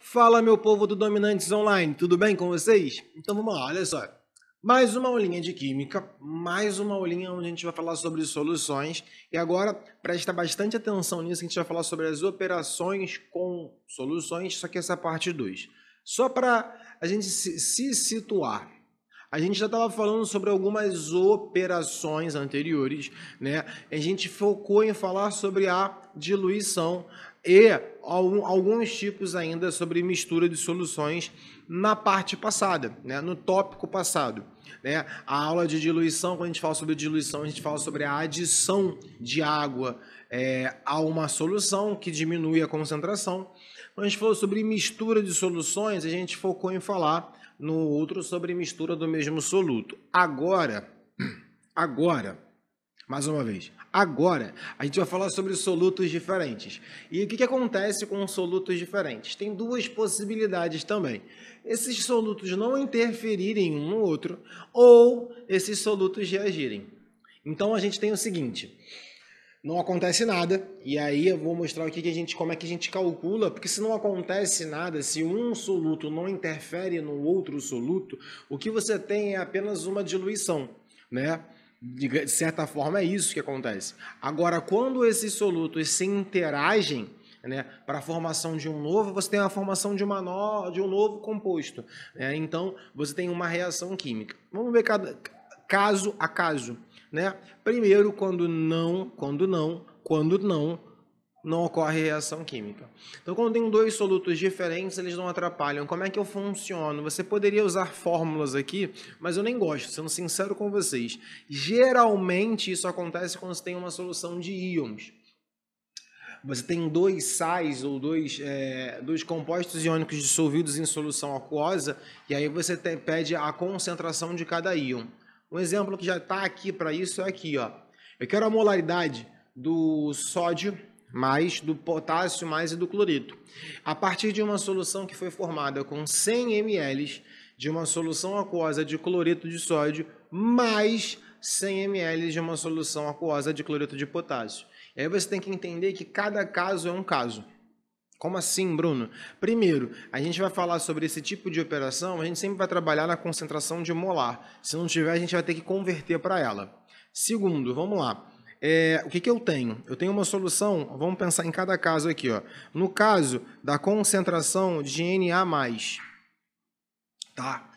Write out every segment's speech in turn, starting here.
Fala, meu povo do Dominantes Online, tudo bem com vocês? Então vamos lá, olha só. Mais uma aulinha de química, mais uma aulinha onde a gente vai falar sobre soluções. E agora, presta bastante atenção nisso, que a gente vai falar sobre as operações com soluções, só que essa é a parte 2. Só para a gente se situar. A gente já estava falando sobre algumas operações anteriores, né? A gente focou em falar sobre a diluição e alguns tipos ainda sobre mistura de soluções na parte passada, né? No tópico passado. Né? A aula de diluição, quando a gente fala sobre diluição, a gente fala sobre a adição de água a uma solução que diminui a concentração. Quando a gente falou sobre mistura de soluções, a gente focou em falar no outro sobre mistura do mesmo soluto. Agora, mais uma vez, agora a gente vai falar sobre solutos diferentes. E o que acontece com solutos diferentes? Tem duas possibilidades também. Esses solutos não interferirem um no outro ou esses solutos reagirem. Então a gente tem o seguinte: não acontece nada, e aí eu vou mostrar como é que a gente calcula, porque se não acontece nada, se um soluto não interfere no outro soluto, o que você tem é apenas uma diluição, né? De certa forma é isso que acontece. Agora, quando esses solutos se interagem, né, para a formação de um novo, você tem a formação de um novo composto. Né? Então, você tem uma reação química. Vamos ver caso a caso. Né? Primeiro, quando não ocorre reação química. Então, quando tem dois solutos diferentes, eles não atrapalham. Como é que eu funciono? Você poderia usar fórmulas aqui, mas eu nem gosto, sendo sincero com vocês. Geralmente, isso acontece quando você tem uma solução de íons. Você tem dois sais ou dois compostos iônicos dissolvidos em solução aquosa, e aí você pede a concentração de cada íon. Um exemplo que já está aqui para isso é aqui, ó. Eu quero a molaridade do sódio mais, do potássio mais e do cloreto. A partir de uma solução que foi formada com 100 ml de uma solução aquosa de cloreto de sódio mais 100 ml de uma solução aquosa de cloreto de potássio. E aí você tem que entender que cada caso é um caso. Como assim, Bruno? Primeiro, a gente vai falar sobre esse tipo de operação, a gente sempre vai trabalhar na concentração de molar. Se não tiver, a gente vai ter que converter para ela. Segundo, vamos lá. O que eu tenho? Eu tenho uma solução, vamos pensar em cada caso aqui. Ó. No caso da concentração de Na+, tá?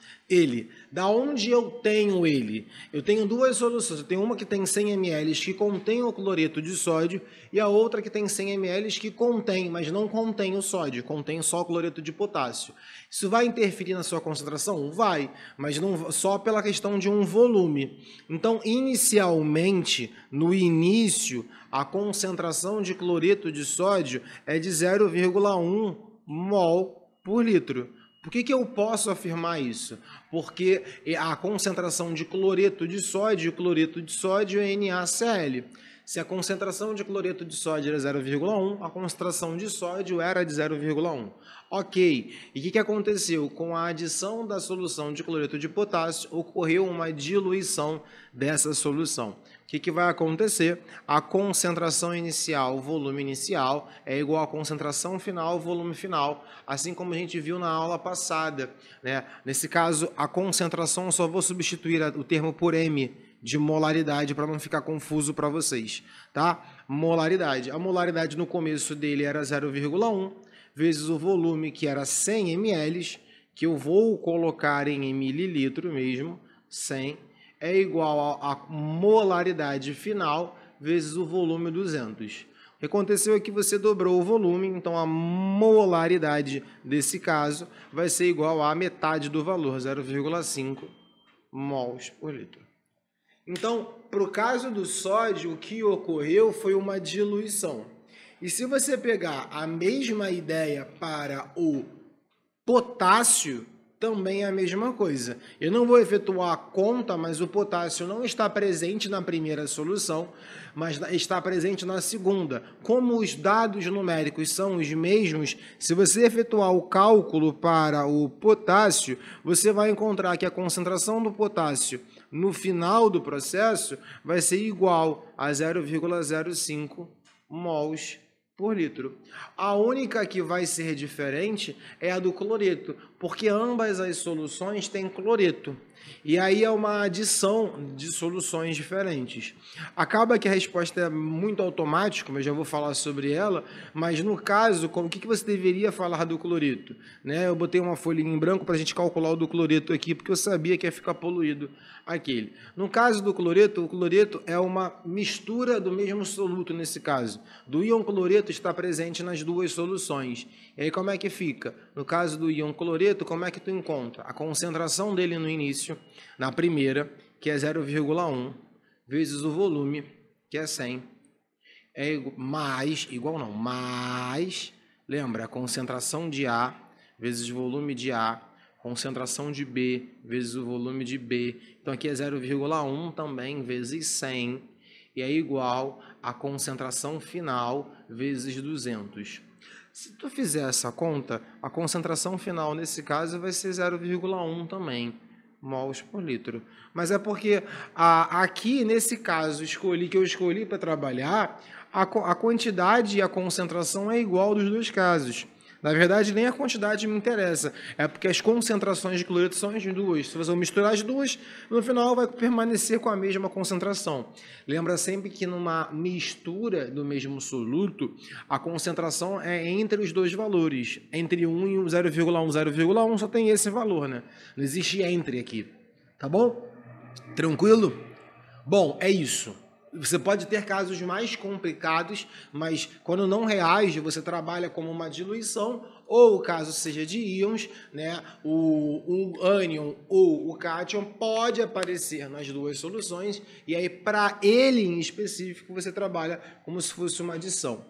Da onde eu tenho ele? Eu tenho duas soluções. Eu tenho uma que tem 100 ml que contém o cloreto de sódio e a outra que tem 100 ml que contém, mas não contém o sódio, contém só o cloreto de potássio. Isso vai interferir na sua concentração? Vai, mas não só pela questão de um volume. Então, inicialmente, no início, a concentração de cloreto de sódio é de 0,1 mol por litro. Por que eu posso afirmar isso? Porque a concentração de cloreto de sódio é NaCl. Se a concentração de cloreto de sódio era 0,1, a concentração de sódio era de 0,1. Ok. E o que aconteceu? Com a adição da solução de cloreto de potássio, ocorreu uma diluição dessa solução. O que vai acontecer? A concentração inicial, o volume inicial, é igual à concentração final, volume final, assim como a gente viu na aula passada. Né? Nesse caso, a concentração, eu só vou substituir o termo por M, de molaridade, para não ficar confuso para vocês. Tá? Molaridade. A molaridade no começo dele era 0,1, vezes o volume, que era 100 ml, que eu vou colocar em mililitro mesmo, 100, é igual a molaridade final vezes o volume 200. O que aconteceu é que você dobrou o volume, então a molaridade desse caso vai ser igual a metade do valor, 0,5 mols por litro. Então, para o caso do sódio, o que ocorreu foi uma diluição. E se você pegar a mesma ideia para o potássio, também é a mesma coisa. Eu não vou efetuar a conta, mas o potássio não está presente na primeira solução, mas está presente na segunda. Como os dados numéricos são os mesmos, se você efetuar o cálculo para o potássio, você vai encontrar que a concentração do potássio no final do processo vai ser igual a 0,05 mols por litro. A única que vai ser diferente é a do cloreto, porque ambas as soluções têm cloreto. E aí é uma adição de soluções diferentes. Acaba que a resposta é muito automática, mas eu já vou falar sobre ela, mas no caso, o que você deveria falar do cloreto? Né? Eu botei uma folhinha em branco para a gente calcular o do cloreto aqui, porque eu sabia que ia ficar poluído aquele. No caso do cloreto, o cloreto é uma mistura do mesmo soluto nesse caso. Do íon cloreto está presente nas duas soluções. E aí como é que fica? No caso do íon cloreto, como é que tu encontra? A concentração dele no início, na primeira, que é 0,1, vezes o volume, que é 100, mais, lembra, a concentração de A vezes o volume de A, concentração de B vezes o volume de B. Então aqui é 0,1 também vezes 100, e é igual a concentração final vezes 200. Se tu fizer essa conta, a concentração final nesse caso vai ser 0,1 também, mols por litro. Mas é porque aqui, nesse caso, que eu escolhi para trabalhar, a quantidade e a concentração é igual dos dois casos. Na verdade, nem a quantidade me interessa, é porque as concentrações de cloreto são as duas. Se você misturar as duas, no final vai permanecer com a mesma concentração. Lembra sempre que numa mistura do mesmo soluto, a concentração é entre os dois valores. Entre 1 e 0,1, 0,1 só tem esse valor, né? Não existe entre aqui. Tá bom? Tranquilo? Bom, é isso. Você pode ter casos mais complicados, mas quando não reage, você trabalha como uma diluição, ou caso seja de íons, né, o ânion ou o cátion pode aparecer nas duas soluções, e aí para ele em específico você trabalha como se fosse uma adição.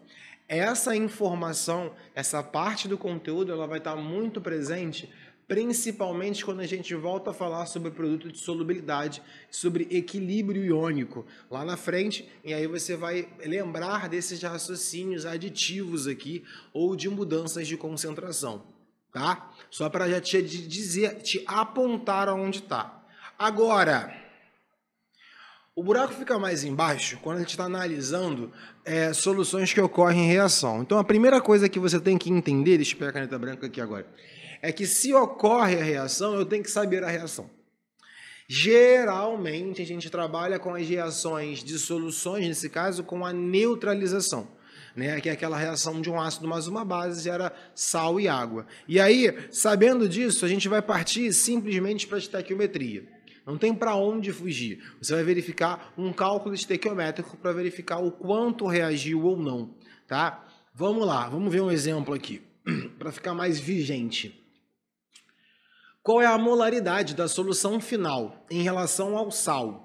Essa informação, essa parte do conteúdo, ela vai estar muito presente, principalmente quando a gente volta a falar sobre produto de solubilidade, sobre equilíbrio iônico lá na frente, e aí você vai lembrar desses raciocínios aditivos aqui ou de mudanças de concentração, tá? Só para já te dizer, te apontar aonde está. Agora, o buraco fica mais embaixo quando a gente está analisando soluções que ocorrem em reação. Então, a primeira coisa que você tem que entender, deixa eu pegar a caneta branca aqui agora, é que se ocorre a reação, eu tenho que saber a reação. Geralmente, a gente trabalha com as reações de soluções, nesse caso, com a neutralização, né? Que é aquela reação de um ácido mais uma base, gera sal e água. E aí, sabendo disso, a gente vai partir simplesmente para a estequiometria. Não tem para onde fugir. Você vai verificar um cálculo estequiométrico para verificar o quanto reagiu ou não, tá? Vamos lá, vamos ver um exemplo aqui, para ficar mais vigente. Qual é a molaridade da solução final em relação ao sal?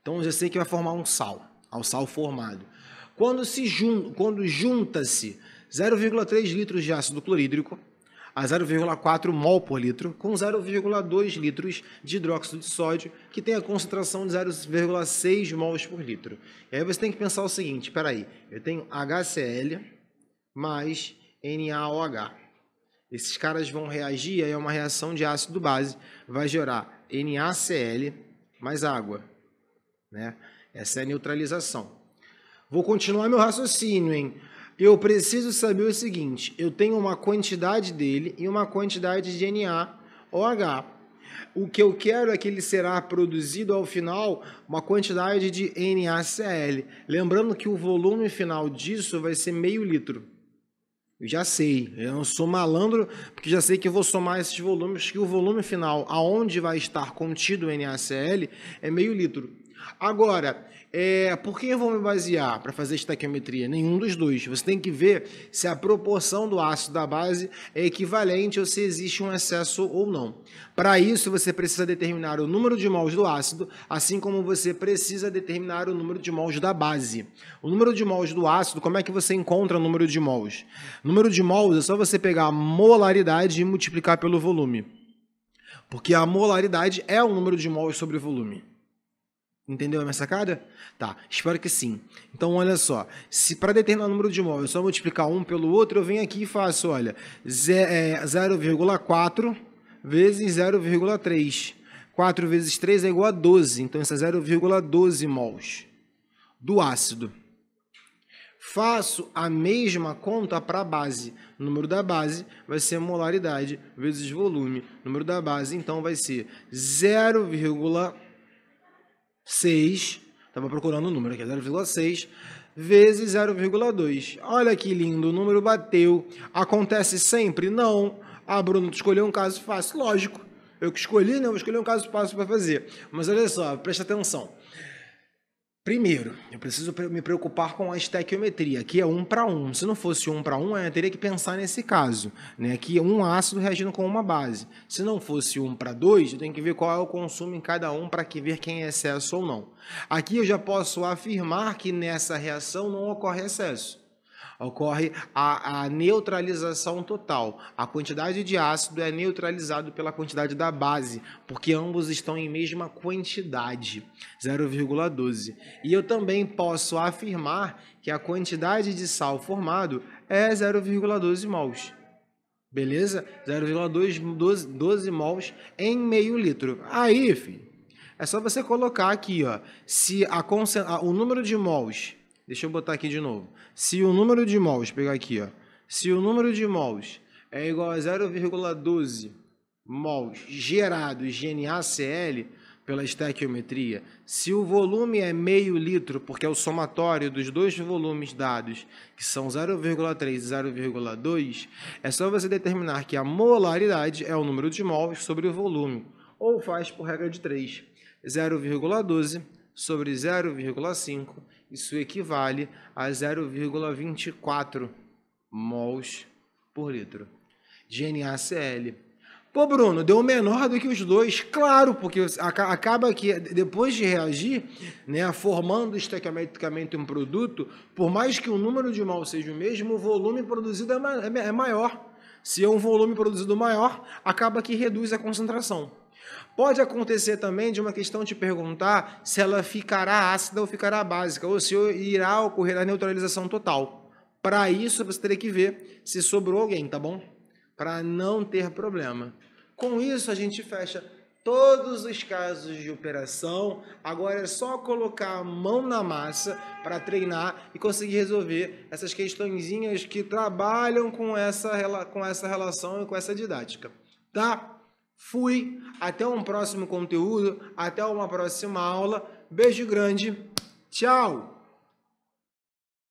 Então, eu já sei que vai formar um sal, ao sal formado. Quando junta-se 0,3 litros de ácido clorídrico a 0,4 mol por litro, com 0,2 litros de hidróxido de sódio, que tem a concentração de 0,6 mols por litro. E aí você tem que pensar o seguinte, espera aí, eu tenho HCl mais NaOH. Esses caras vão reagir, aí é uma reação de ácido-base, vai gerar NaCl mais água, né? Essa é a neutralização. Vou continuar meu raciocínio, hein? Eu preciso saber o seguinte, eu tenho uma quantidade dele e uma quantidade de NaOH. O que eu quero é que ele será produzido ao final uma quantidade de NaCl. Lembrando que o volume final disso vai ser meio litro. Eu já sei, eu não sou malandro, porque já sei que eu vou somar esses volumes, que o volume final, aonde vai estar contido o NaCl, é meio litro. Agora, por que eu vou me basear para fazer estequiometria? Nenhum dos dois. Você tem que ver se a proporção do ácido da base é equivalente ou se existe um excesso ou não. Para isso, você precisa determinar o número de mols do ácido, assim como você precisa determinar o número de mols da base. O número de mols do ácido, como é que você encontra o número de mols? O número de mols é só você pegar a molaridade e multiplicar pelo volume. Porque a molaridade é o número de mols sobre o volume. Entendeu a minha sacada? Tá, espero que sim. Então, olha só, se para determinar o número de mols eu só multiplicar um pelo outro, eu venho aqui e faço, olha, 0,4 vezes 0,3. 4 vezes 3 é igual a 12, então isso é 0,12 mols do ácido. Faço a mesma conta para a base. O número da base vai ser molaridade vezes volume. O número da base, então, vai ser 0,6. Estava procurando o número aqui, 0,6 vezes 0,2. Olha que lindo, o número bateu. Acontece sempre? Não. Ah, Bruno, tu escolheu um caso fácil. Lógico, eu que escolhi, né? Eu vou escolher um caso fácil para fazer. Mas olha só, presta atenção. Primeiro, eu preciso me preocupar com a estequiometria, que é 1 para 1. Se não fosse 1 para 1, eu teria que pensar nesse caso, né? Que é um ácido reagindo com uma base. Se não fosse 1 para 2, eu tenho que ver qual é o consumo em cada um para ver quem é excesso ou não. Aqui eu já posso afirmar que nessa reação não ocorre excesso. Ocorre a neutralização total. A quantidade de ácido é neutralizado pela quantidade da base, porque ambos estão em mesma quantidade, 0,12. E eu também posso afirmar que a quantidade de sal formado é 0,12 mols. Beleza? 0,12 mols em meio litro. Aí, filho, é só você colocar aqui, ó, se o número de mols. Deixa eu botar aqui de novo. Se o número de mols, pegar aqui, ó. Se o número de mols é igual a 0,12 mols gerados de NaCl pela estequiometria, se o volume é meio litro, porque é o somatório dos dois volumes dados, que são 0,3 e 0,2, é só você determinar que a molaridade é o número de mols sobre o volume, ou faz por regra de 3. 0,12 sobre 0,5, isso equivale a 0,24 mols por litro de NaCl. Pô, Bruno, deu menor do que os dois. Claro, porque acaba que depois de reagir, né, formando estequiometricamente um produto, por mais que o número de mols seja o mesmo, o volume produzido é maior. Se é um volume produzido maior, acaba que reduz a concentração. Pode acontecer também de uma questão te perguntar se ela ficará ácida ou ficará básica, ou se irá ocorrer a neutralização total. Para isso, você teria que ver se sobrou alguém, tá bom? Para não ter problema. Com isso, a gente fecha todos os casos de operação. Agora é só colocar a mão na massa para treinar e conseguir resolver essas questõezinhas que trabalham com essa relação e com essa didática. Tá? Fui, até um próximo conteúdo, até uma próxima aula. Beijo grande, tchau!